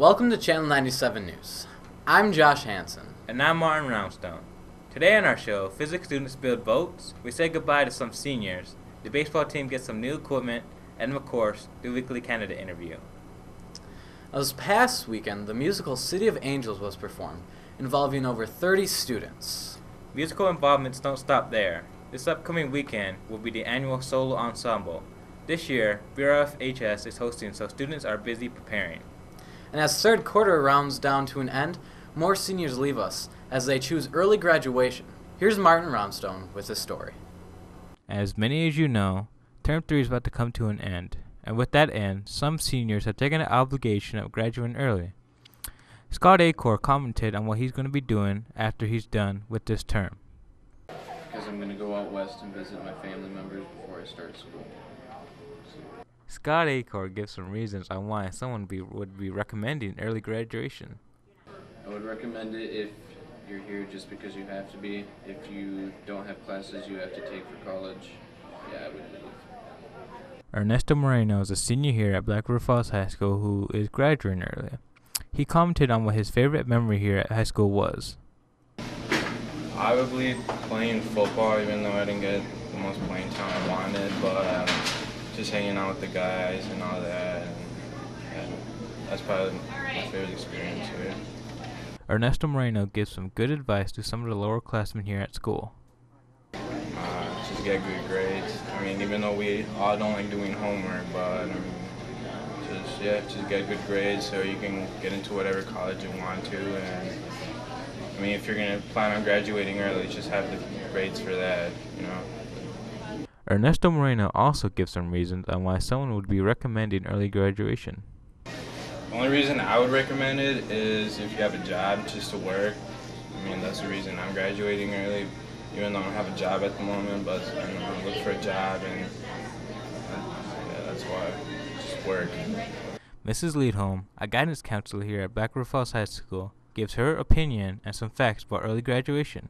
Welcome to Channel 97 News. I'm Josh Hansen. And I'm Martin Roundstone. Today on our show, physics students build boats, we say goodbye to some seniors, the baseball team gets some new equipment, and of course, the weekly candidate interview. This past weekend, the musical City of Angels was performed, involving over 30 students. Musical involvements don't stop there. This upcoming weekend will be the annual solo ensemble. This year, BRFHS is hosting, so students are busy preparing. And as third quarter rounds down to an end, more seniors leave us as they choose early graduation. Here's Martin Roundstone with his story. As many as you know, Term 3 is about to come to an end, and with that end, some seniors have taken the obligation of graduating early. Scott Acor commented on what he's going to be doing after he's done with this term. Because I'm going to go out west and visit my family members before I start school. Scott Acor gives some reasons on why someone would be recommending early graduation. I would recommend it if you're here just because you have to be. If you don't have classes you have to take for college, I would leave. Ernesto Moreno is a senior here at Black River Falls High School who is graduating early. He commented on what his favorite memory here at high school was. Probably playing football, even though I didn't get the most playing time I wanted, but just hanging out with the guys and all that, and that's probably my favorite experience here. Ernesto Moreno gives some good advice to some of the lower classmen here at school. Just get good grades. I mean, even though we all don't like doing homework, but just get good grades so you can get into whatever college you want to. And I mean, if you're gonna plan on graduating early, just have the grades for that, you know. Ernesto Moreno also gives some reasons on why someone would be recommending early graduation. The only reason I would recommend it is if you have a job just to work. I mean, that's the reason I'm graduating early, even though I don't have a job at the moment, but I look for a job, and that's why. Just work. Mrs. Leadholm, a guidance counselor here at Black River Falls High School, gives her opinion and some facts about early graduation.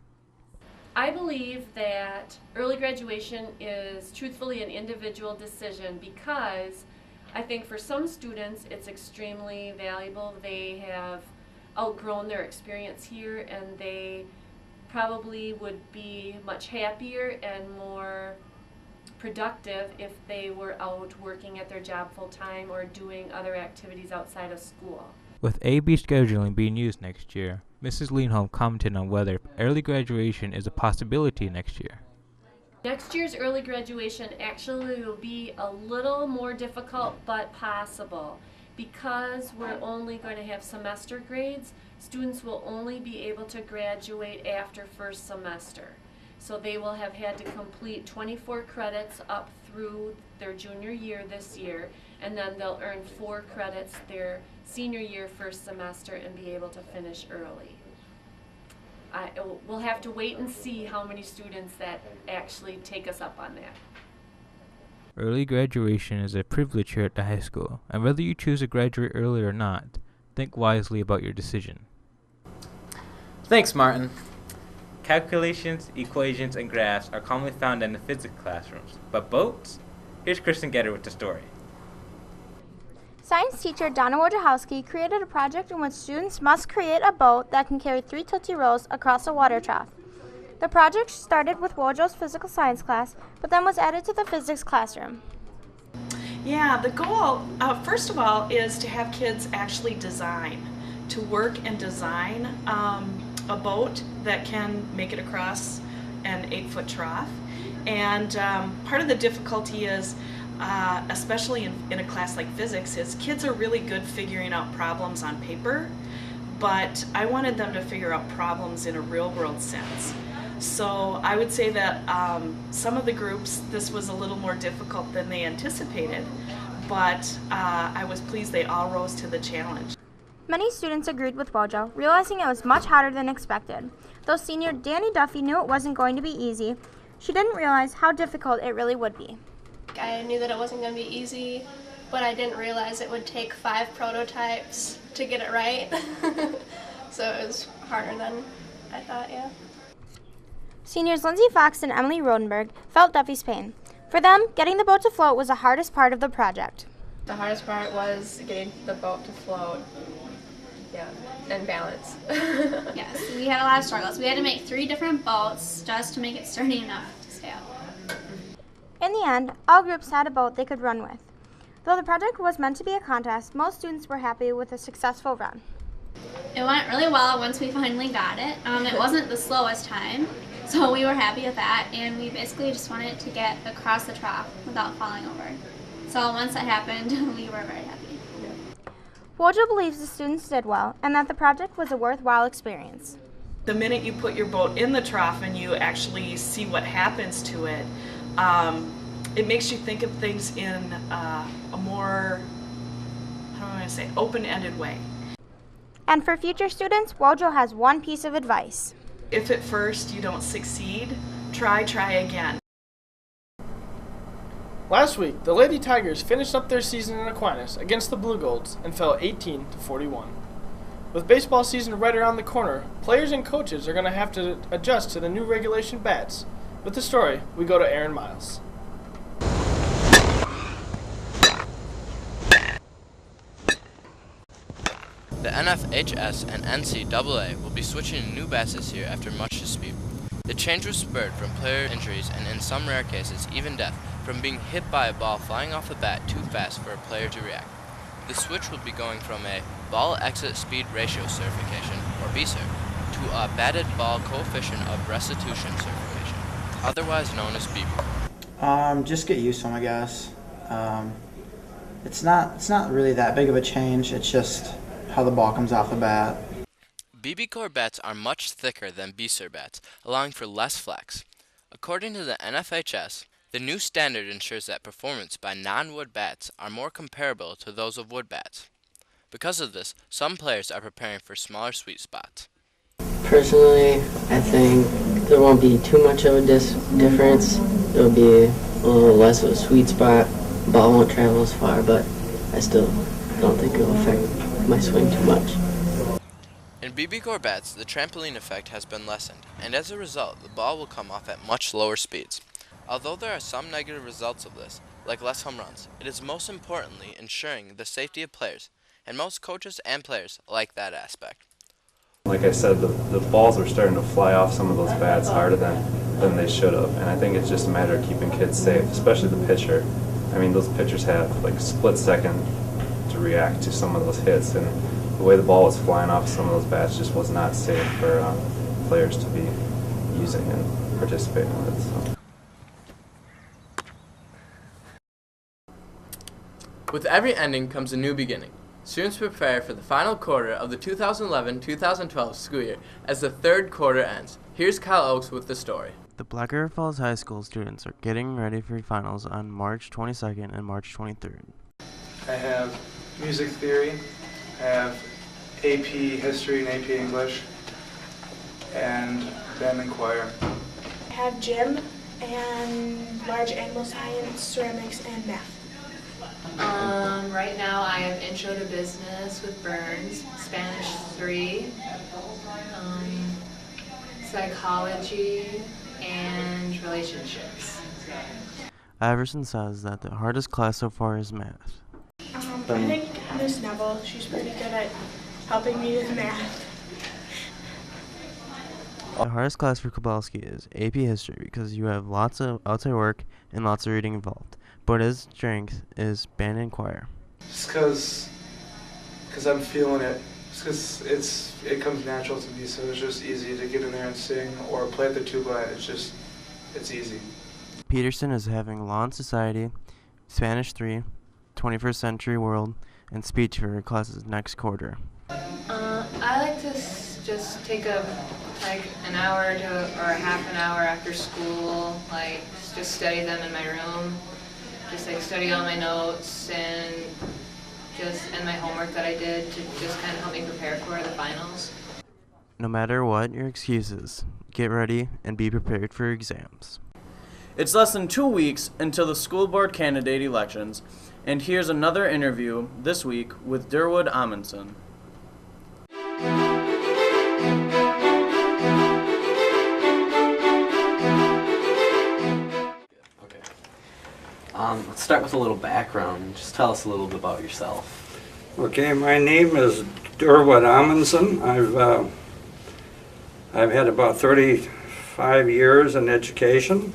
I believe that early graduation is truthfully an individual decision because I think for some students it's extremely valuable. They have outgrown their experience here and they probably would be much happier and more productive if they were out working at their job full time or doing other activities outside of school. With AB scheduling being used next year, Mrs. Leanholm commented on whether early graduation is a possibility next year. Next year's early graduation actually will be a little more difficult but possible. Because we're only going to have semester grades, students will only be able to graduate after first semester. So they will have had to complete 24 credits up through their junior year this year, and then they'll earn 4 credits their senior year first semester and be able to finish early. We'll have to wait and see how many students that actually take us up on that. Early graduation is a privilege here at the high school, and whether you choose to graduate early or not, think wisely about your decision. Thanks, Martin. Calculations, equations, and graphs are commonly found in the physics classrooms, but boats? Here's Kristen Getter with the story. Science teacher Donna Wojciechowski created a project in which students must create a boat that can carry 3 Tootsie Rolls across a water trough. The project started with Wojo's physical science class, but then was added to the physics classroom. Yeah, the goal, first of all, is to have kids actually to work and design a boat that can make it across an 8-foot trough. And part of the difficulty is, especially in a class like physics, is kids are really good figuring out problems on paper, but I wanted them to figure out problems in a real-world sense. So I would say that some of the groups, this was a little more difficult than they anticipated, but I was pleased they all rose to the challenge. Many students agreed with Wojo, realizing it was much harder than expected. Though senior Danny Duffy knew it wasn't going to be easy, she didn't realize how difficult it really would be. I knew that it wasn't going to be easy, but I didn't realize it would take 5 prototypes to get it right. So it was harder than I thought, yeah. Seniors Lindsay Fox and Emily Rodenberg felt Duffy's pain. For them, getting the boat to float was the hardest part of the project. The hardest part was getting the boat to float. Yeah, and balance. Yes, we had a lot of struggles. We had to make 3 different boats just to make it sturdy enough to stay up. In the end, all groups had a boat they could run with. Though the project was meant to be a contest, most students were happy with a successful run. It went really well once we finally got it. It wasn't the slowest time, so we were happy with that, and we basically just wanted to get across the trough without falling over. So once that happened, we were very happy. Wojo believes the students did well and that the project was a worthwhile experience. The minute you put your boat in the trough and you actually see what happens to it, it makes you think of things in a more, how do I say, open-ended way. And for future students, Wojo has one piece of advice. If at first you don't succeed, try again. Last week, the Lady Tigers finished up their season in Aquinas against the Blue Golds and fell 18-41. With baseball season right around the corner, players and coaches are going to have to adjust to the new regulation bats. With the story, we go to Aaron Miles. The NFHS and NCAA will be switching to new bats this year after much dispute. The change was spurred from player injuries and in some rare cases even death from being hit by a ball flying off the bat too fast for a player to react. The switch will be going from a ball exit speed ratio certification, or BSER, to a batted ball coefficient of restitution certification, otherwise known as BB. Just get used to them, I guess. It's not really that big of a change. It's just how the ball comes off the bat. BBCOR bats are much thicker than BSER bats, allowing for less flex. According to the NFHS, the new standard ensures that performance by non-wood bats are more comparable to those of wood bats. Because of this, some players are preparing for smaller sweet spots. Personally, I think there won't be too much of a difference. There'll be a little less of a sweet spot. Ball won't travel as far, but I still don't think it'll affect my swing too much. In BBCOR bats, the trampoline effect has been lessened, and as a result, the ball will come off at much lower speeds. Although there are some negative results of this, like less home runs, it is most importantly ensuring the safety of players, and most coaches and players like that aspect. Like I said, the balls are starting to fly off some of those bats harder than they should have, and I think it's just a matter of keeping kids safe, especially the pitcher. I mean, those pitchers have like a split second to react to some of those hits, and the way the ball was flying off some of those bats just was not safe for players to be using and participating with. So. With every ending comes a new beginning. Students prepare for the final quarter of the 2011-2012 school year as the third quarter ends. Here's Kyle Oakes with the story. The Black River Falls High School students are getting ready for finals on March 22nd and March 23rd. I have music theory, I have AP history and AP English, and band and choir. I have gym and large animal science, ceramics, and math. Right now I have Intro to Business with Burns, Spanish 3, Psychology, and Relationships. Iverson says that the hardest class so far is math. I think Miss Neville, she's pretty good at helping me with math. The hardest class for Kowalski is AP History because you have lots of outside work and lots of reading involved. But his strength is band and choir. Just because I'm feeling it. Just because it comes natural to me, so it's just easy to get in there and sing or play at the tuba. It's easy. Peterson is having Law and Society, Spanish 3, 21st Century World, and speech for her classes next quarter. I like to just take an hour or half an hour after school, just study them in my room. Just study all my notes and my homework that I did to just kind of help me prepare for the finals. No matter what your excuses, get ready and be prepared for exams. It's less than 2 weeks until the school board candidate elections, and here's another interview this week with Durwood Amundson. Let's start with a little background. Just tell us a little bit about yourself. Okay, my name is Durwood Amundson. I've had about 35 years in education,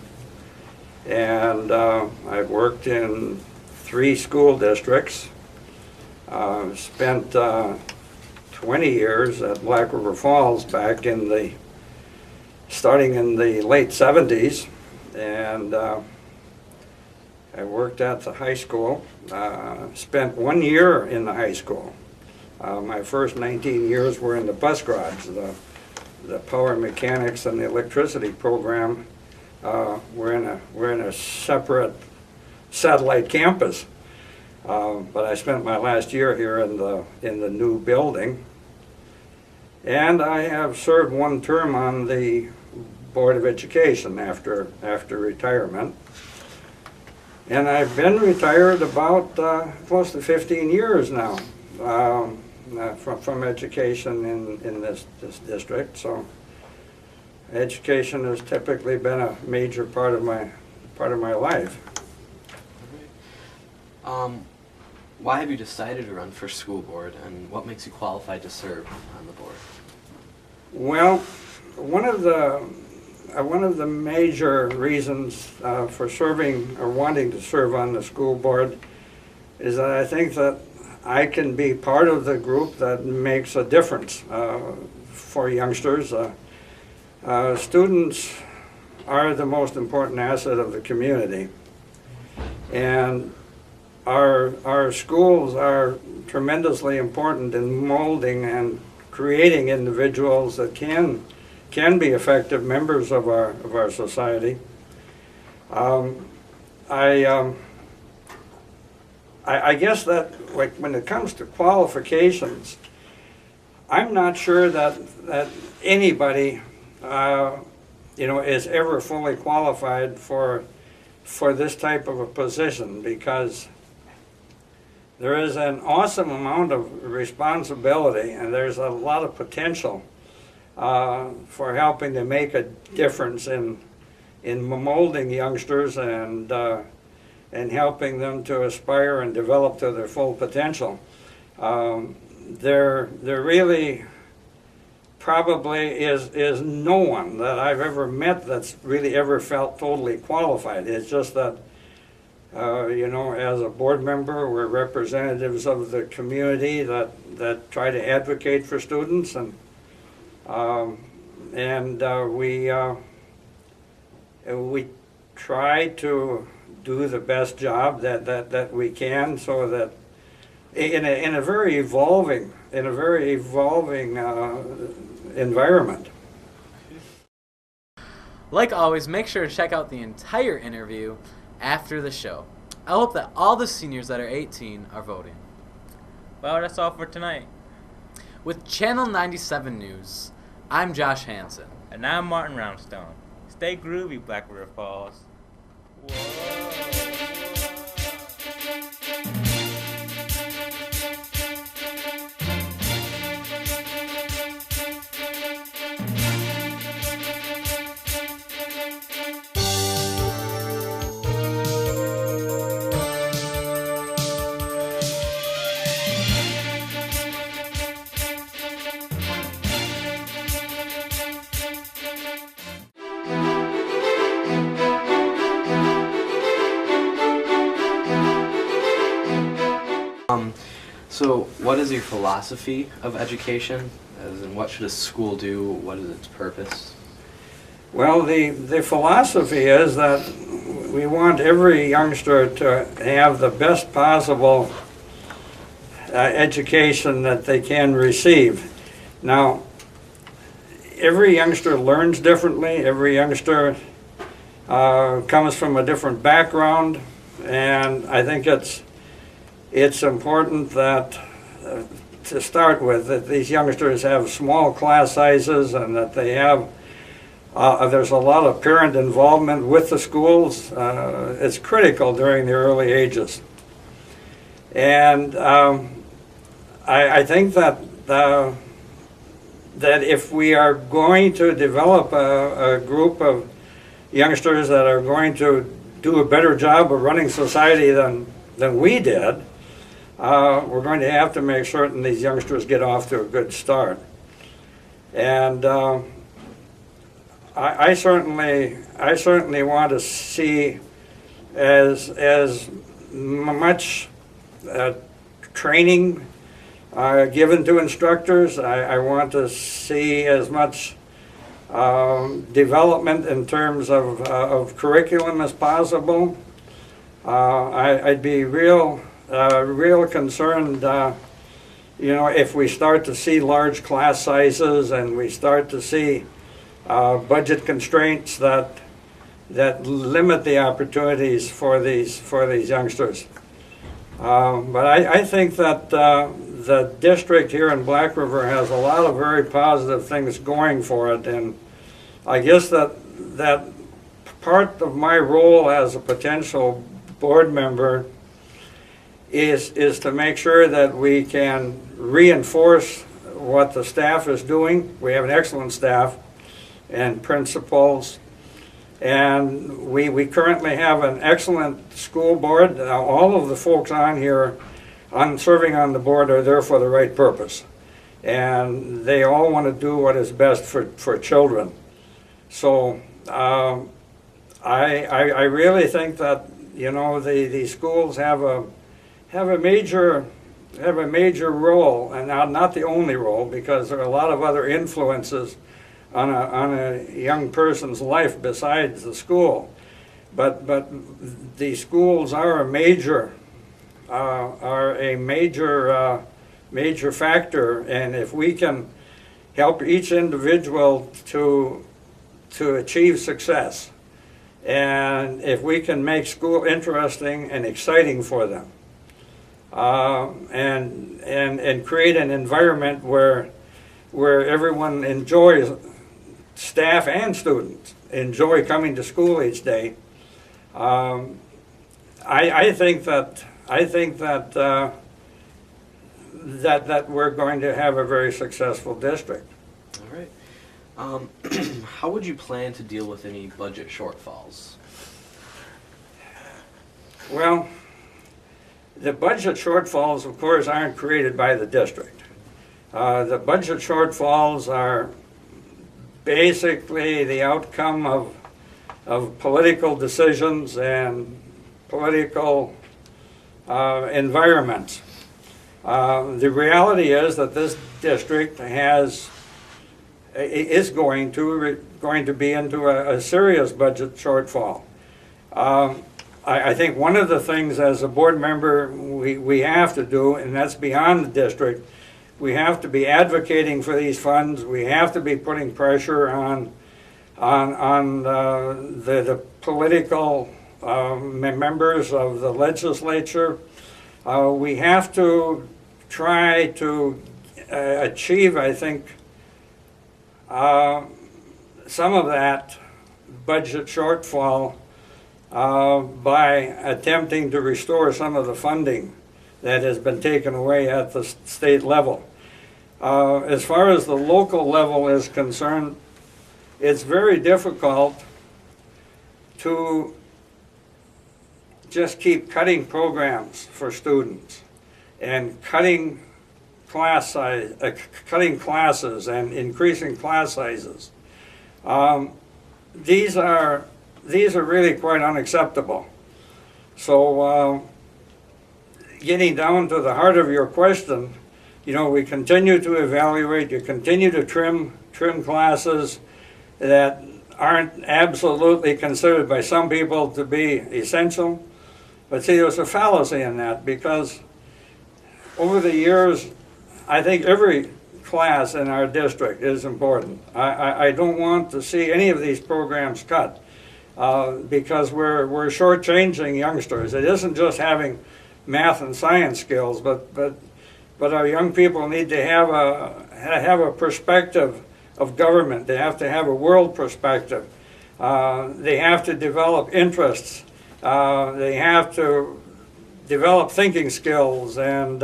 and I've worked in 3 school districts. Spent 20 years at Black River Falls back starting in the late 70s, and I worked at the high school. Spent 1 year in the high school. My first 19 years were in the bus garage. The power mechanics and the electricity program were in a separate satellite campus. But I spent my last year here in the new building, and I have served 1 term on the Board of Education after retirement. And I've been retired about close to 15 years now from education in this district. So education has typically been a major part of my life. Why have you decided to run for school board, and what makes you qualified to serve on the board? Well, one of the major reasons for serving or wanting to serve on the school board is that I think that I can be part of the group that makes a difference for youngsters. Students are the most important asset of the community, and our schools are tremendously important in molding and creating individuals that can be effective members of our society. I guess that, like, when it comes to qualifications, I'm not sure that anybody is ever fully qualified for this type of a position, because there is an awesome amount of responsibility, and there's a lot of potential for helping to make a difference in molding youngsters and helping them to aspire and develop to their full potential. There really probably is no one that I've ever met that's really ever felt totally qualified. It's just that as a board member, we're representatives of the community that try to advocate for students, and we try to do the best job that we can, so that in a very evolving environment. Like always, make sure to check out the entire interview after the show. I hope that all the seniors that are 18 are voting. Well, that's all for tonight. With Channel 97 News, I'm Josh Hansen. And I'm Martin Roundstone. Stay groovy, Black River Falls. So what is your philosophy of education? As in, what should a school do? What is its purpose? Well, the philosophy is that we want every youngster to have the best possible education that they can receive. Now, every youngster learns differently. Every youngster comes from a different background, and I think it's important that, to start with, that these youngsters have small class sizes, and that they have, there's a lot of parent involvement with the schools. It's critical during the early ages. And I think that if we are going to develop a group of youngsters that are going to do a better job of running society than we did, we're going to have to make certain these youngsters get off to a good start. And I certainly want to see as much training given to instructors. I want to see as much development in terms of curriculum as possible. I'd be real concerned, if we start to see large class sizes and we start to see budget constraints that limit the opportunities for these youngsters. But I think that the district here in Black River has a lot of very positive things going for it, and I guess that part of my role as a potential board member is to make sure that we can reinforce what the staff is doing. We have an excellent staff and principals, and we currently have an excellent school board. All of the folks on here serving on the board are there for the right purpose, and they all want to do what is best for children. So I really think that the schools have a major role, and not the only role, because there are a lot of other influences on a young person's life besides the school. But the schools are a major factor, and if we can help each individual to achieve success, and if we can make school interesting and exciting for them, and create an environment where everyone enjoys, staff and students enjoy coming to school each day, I think that we're going to have a very successful district. All right. How would you plan to deal with any budget shortfalls? Well, the budget shortfalls, of course, aren't created by the district. The budget shortfalls are basically the outcome of political decisions and political environments. The reality is that this district is going to be into a serious budget shortfall. I think one of the things as a board member we have to do, and that's beyond the district, we have to be advocating for these funds. We have to be putting pressure on the political members of the legislature. We have to try to achieve, I think, some of that budget shortfall by attempting to restore some of the funding that has been taken away at the state level. As far as the local level is concerned, it's very difficult to just keep cutting programs for students and cutting class size, cutting classes and increasing class sizes. These are really quite unacceptable. So getting down to the heart of your question, we continue to evaluate, you continue to trim classes that aren't absolutely considered by some people to be essential. But see, there's a fallacy in that, because over the years, I think every class in our district is important. I don't want to see any of these programs cut because we're shortchanging youngsters. It isn't just having math and science skills, but our young people need to have a perspective of government. They have to have a world perspective. They have to develop interests. They have to develop thinking skills, and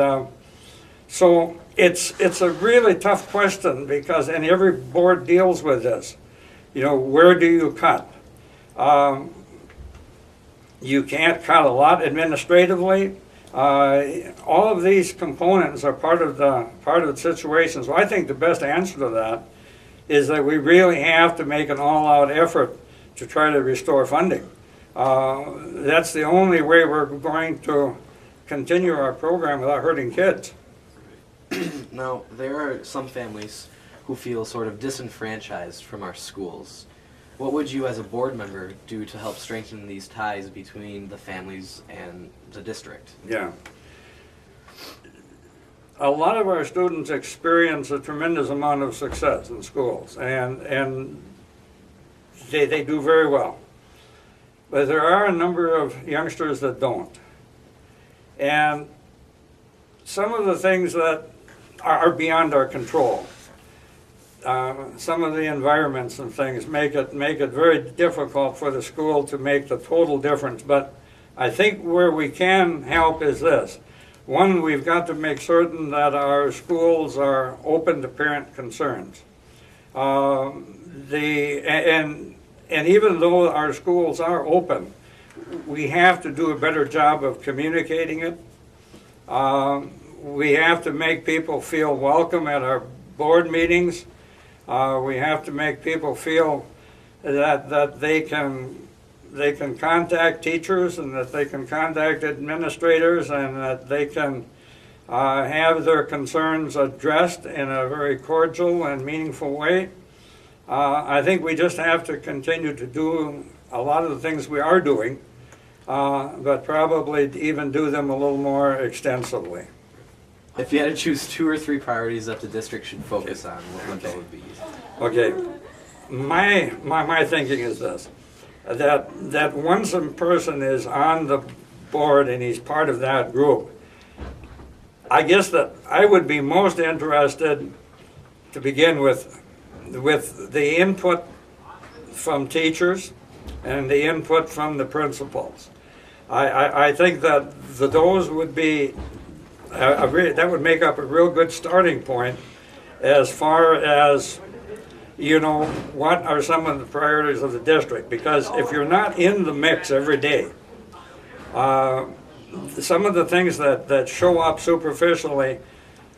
so it's a really tough question, because and every board deals with this. Where do you cut? You can't cut a lot administratively. All of these components are part of the situation. So I think the best answer to that is that we really have to make an all-out effort to try to restore funding. That's the only way we're going to continue our program without hurting kids. Now, there are some families who feel sort of disenfranchised from our schools. What would you as a board member do to help strengthen these ties between the families and the district? Yeah. A lot of our students experience a tremendous amount of success in schools, and they do very well. But there are a number of youngsters that don't. And some of the things that are beyond our control, some of the environments and things make it very difficult for the school to make the total difference. But I think where we can help is this. One, we've got to make certain that our schools are open to parent concerns. And even though our schools are open, we have to do a better job of communicating it. We have to make people feel welcome at our board meetings. We have to make people feel that they can contact teachers and that they can contact administrators and that they can have their concerns addressed in a very cordial and meaningful way. I think we just have to continue to do a lot of the things we are doing, but probably even do them a little more extensively. If you had to choose 2 or 3 priorities that the district should focus on, what would those be? Okay, my thinking is this, that once a person is on the board and he's part of that group, I guess that I would be most interested to begin with the input from teachers and the input from the principals. I think that those would be that would make up a real good starting point as far as, you know, what are some of the priorities of the district. Because if you're not in the mix every day, some of the things that show up superficially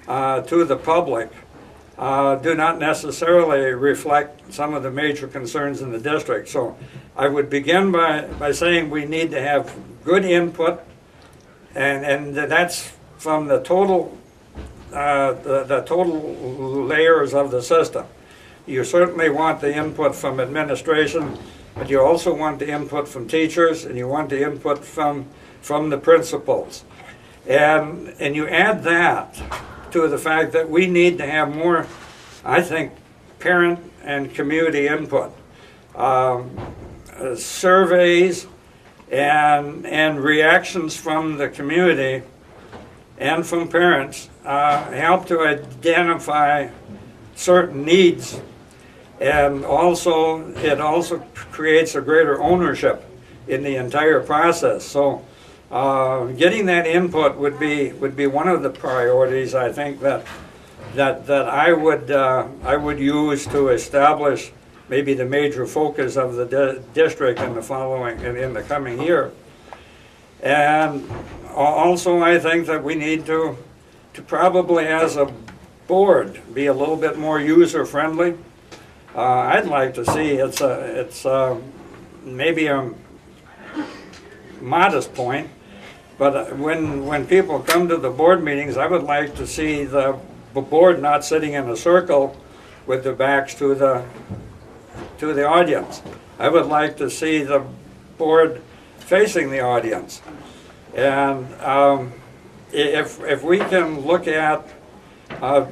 to the public do not necessarily reflect some of the major concerns in the district. So I would begin by saying we need to have good input, and that's from the total layers of the system. You certainly want the input from administration, but you also want the input from teachers, and you want the input from the principals. And you add that to the fact that we need to have more, I think, parent and community input. Surveys and reactions from the community and from parents help to identify certain needs, and it also creates a greater ownership in the entire process. So getting that input would be one of the priorities, I think, that I would use to establish maybe the major focus of the district in the coming year. And also, I think that we need to probably, as a board, be a little bit more user-friendly. I'd like to see it's maybe a modest point, but when people come to the board meetings, I would like to see the board not sitting in a circle with their backs to the audience. I would like to see the board facing the audience. And if we can look at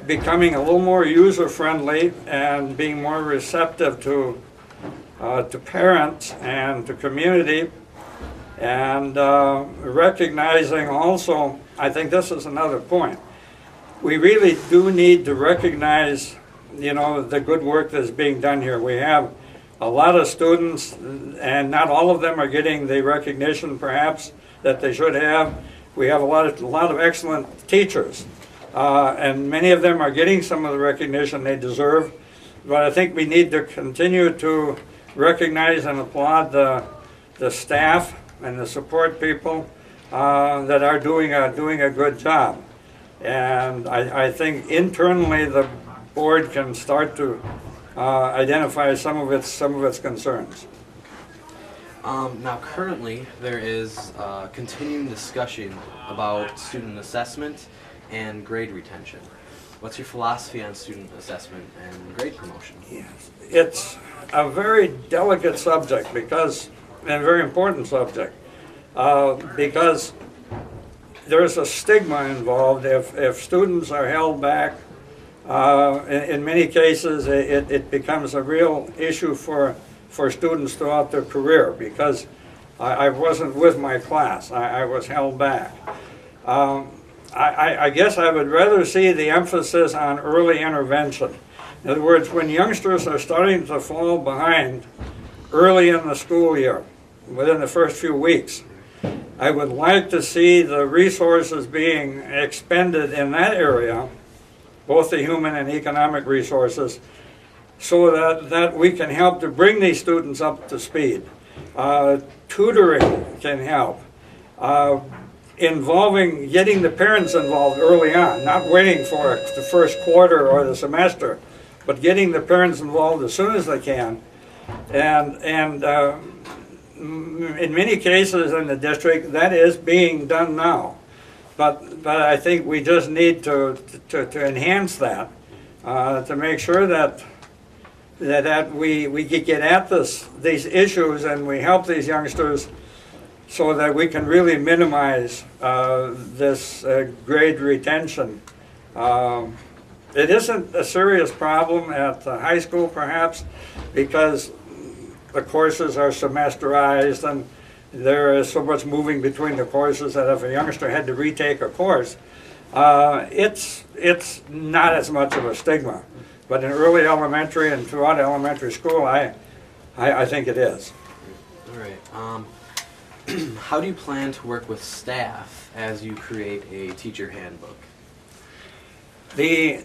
becoming a little more user-friendly and being more receptive to parents and to community, and recognizing also, I think this is another point, we really do need to recognize, you know, the good work that's being done here. We have a lot of students, and not all of them are getting the recognition perhaps that they should have. We have a lot of excellent teachers, and many of them are getting some of the recognition they deserve. But I think we need to continue to recognize and applaud the staff and the support people that are doing a good job. And I think internally the board can start to identify some of its concerns. Now currently there is continuing discussion about student assessment and grade retention. What's your philosophy on student assessment and grade promotion? Yes. It's a very delicate subject and a very important subject because there's a stigma involved if students are held back. In many cases it becomes a real issue for students throughout their career because I wasn't with my class. I was held back. I guess I would rather see the emphasis on early intervention. In other words, when youngsters are starting to fall behind early in the school year, within the first few weeks, I would like to see the resources being expended in that area, both the human and economic resources, so that we can help to bring these students up to speed. Tutoring can help. Getting the parents involved early on, not waiting for the first quarter or the semester, but getting the parents involved as soon as they can. And in many cases in the district, that is being done now. But I think we just need to enhance that, to make sure that we get at these issues and we help these youngsters so that we can really minimize this grade retention. It isn't a serious problem at the high school, perhaps, because the courses are semesterized and there is so much moving between the courses that if a youngster had to retake a course, it's not as much of a stigma. But in early elementary and throughout elementary school, I think it is. All right. How do you plan to work with staff as you create a teacher handbook? The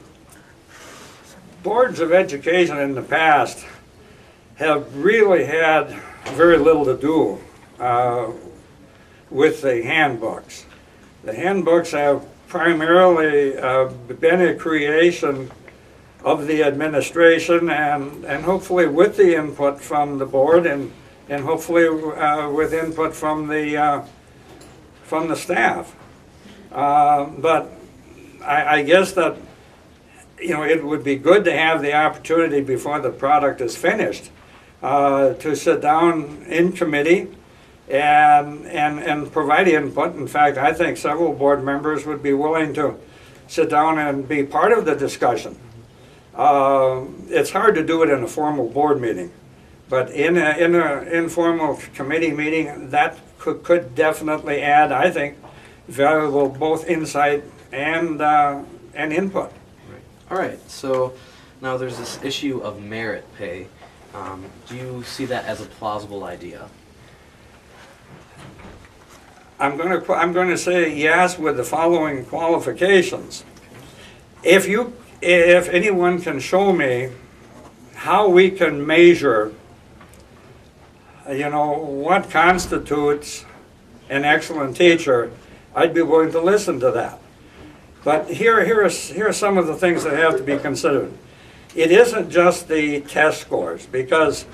boards of education in the past have really had very little to do with the handbooks. The handbooks have primarily been a creation of the administration and hopefully with the input from the board and hopefully with input from the staff. But I guess that it would be good to have the opportunity before the product is finished to sit down in committee and provide input. In fact, I think several board members would be willing to sit down and be part of the discussion. It's hard to do it in a formal board meeting, but in an informal committee meeting, that could definitely add, I think, valuable both insight and input. All right, so now there's this issue of merit pay. Do you see that as a plausible idea? I'm going to say yes with the following qualifications. If anyone can show me how we can measure, what constitutes an excellent teacher, I'd be willing to listen to that. But here are some of the things that have to be considered. It isn't just the test scores, because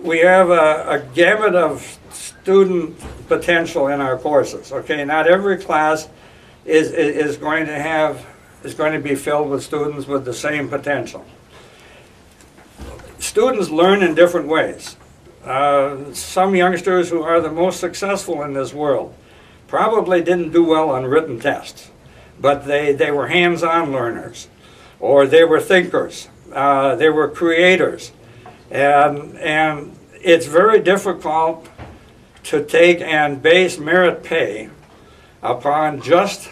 we have a gamut of student potential in our courses. Okay, not every class is going to be filled with students with the same potential. Students learn in different ways. Some youngsters who are the most successful in this world probably didn't do well on written tests, but they were hands-on learners, or they were thinkers, they were creators, and it's very difficult to take and base merit pay upon just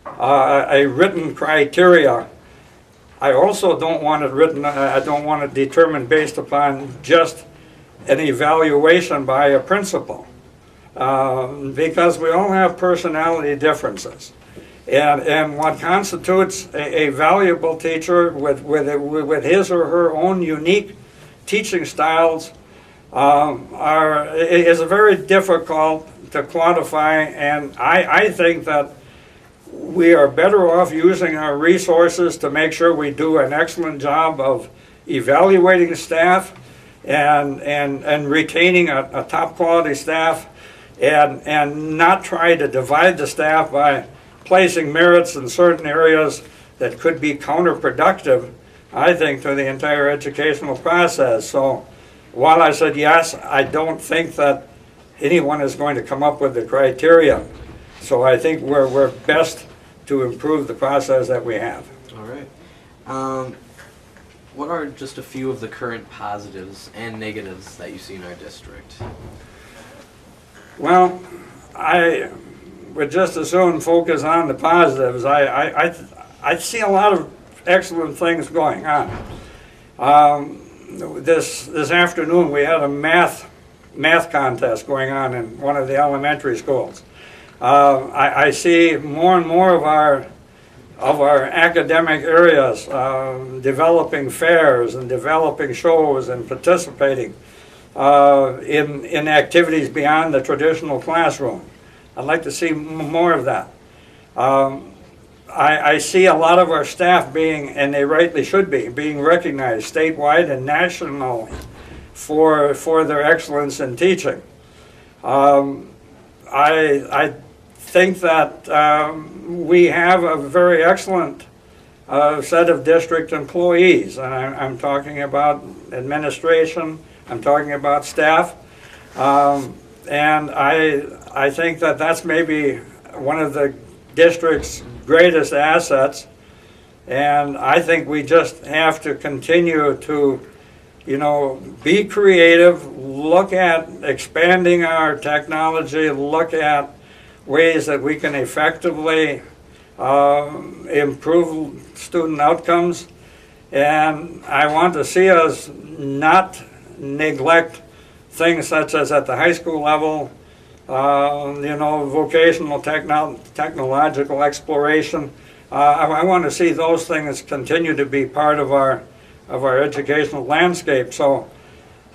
a written criteria. I also don't want it written. I don't want it determined based upon just an evaluation by a principal, because we all have personality differences. And what constitutes a valuable teacher with his or her own unique teaching styles is very difficult to quantify, and I think that we are better off using our resources to make sure we do an excellent job of evaluating staff and retaining a top quality staff, and not try to divide the staff by placing merits in certain areas that could be counterproductive, I think, to the entire educational process. So while I said yes, I don't think that anyone is going to come up with the criteria. So I think we're best to improve the process that we have. All right. What are just a few of the current positives and negatives that you see in our district? Well, I would just as soon focus on the positives. I see a lot of excellent things going on. This afternoon we had a math contest going on in one of the elementary schools. I see more and more of our academic areas developing fairs and developing shows and participating in activities beyond the traditional classroom. I'd like to see more of that. I see a lot of our staff being, and they rightly should be, being recognized statewide and nationally for their excellence in teaching. I think that we have a very excellent set of district employees, and I'm talking about administration, I'm talking about staff, and I think that that's maybe one of the district's greatest assets, and I think we just have to continue to, be creative, look at expanding our technology, look at ways that we can effectively improve student outcomes, and I want to see us not neglect things such as at the high school level, vocational technological exploration. I want to see those things continue to be part of our educational landscape. So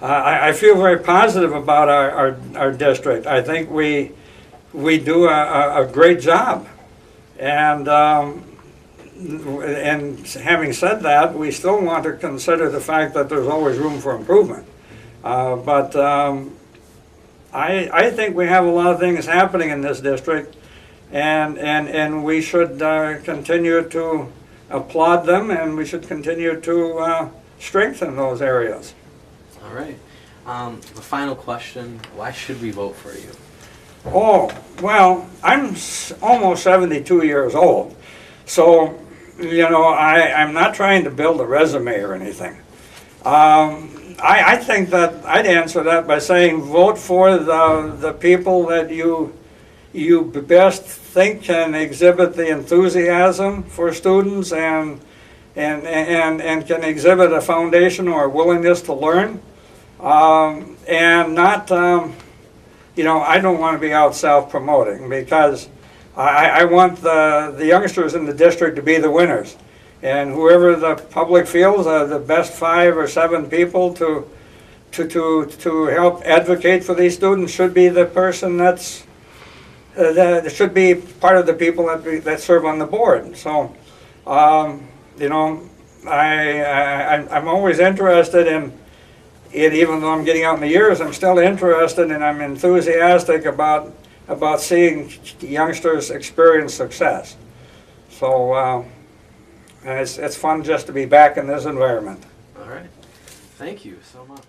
I feel very positive about our district. I think we do a great job, and having said that, we still want to consider the fact that there's always room for improvement. But I think we have a lot of things happening in this district, and we should continue to applaud them, and we should continue to strengthen those areas. All right. The final question, why should we vote for you? Oh, well, I'm almost 72 years old, so, I'm not trying to build a resume or anything. I think that I'd answer that by saying vote for the people that you best think can exhibit the enthusiasm for students and can exhibit a foundation or a willingness to learn, and not, I don't want to be out self-promoting, because I want the youngsters in the district to be the winners. And whoever the public feels are the best 5 or 7 people to help advocate for these students should be the person that should be part of the people that serve on the board. So, I'm always interested in, even though I'm getting out in the years, I'm still interested and I'm enthusiastic about seeing youngsters experience success. So. It's fun just to be back in this environment. All right. Thank you so much.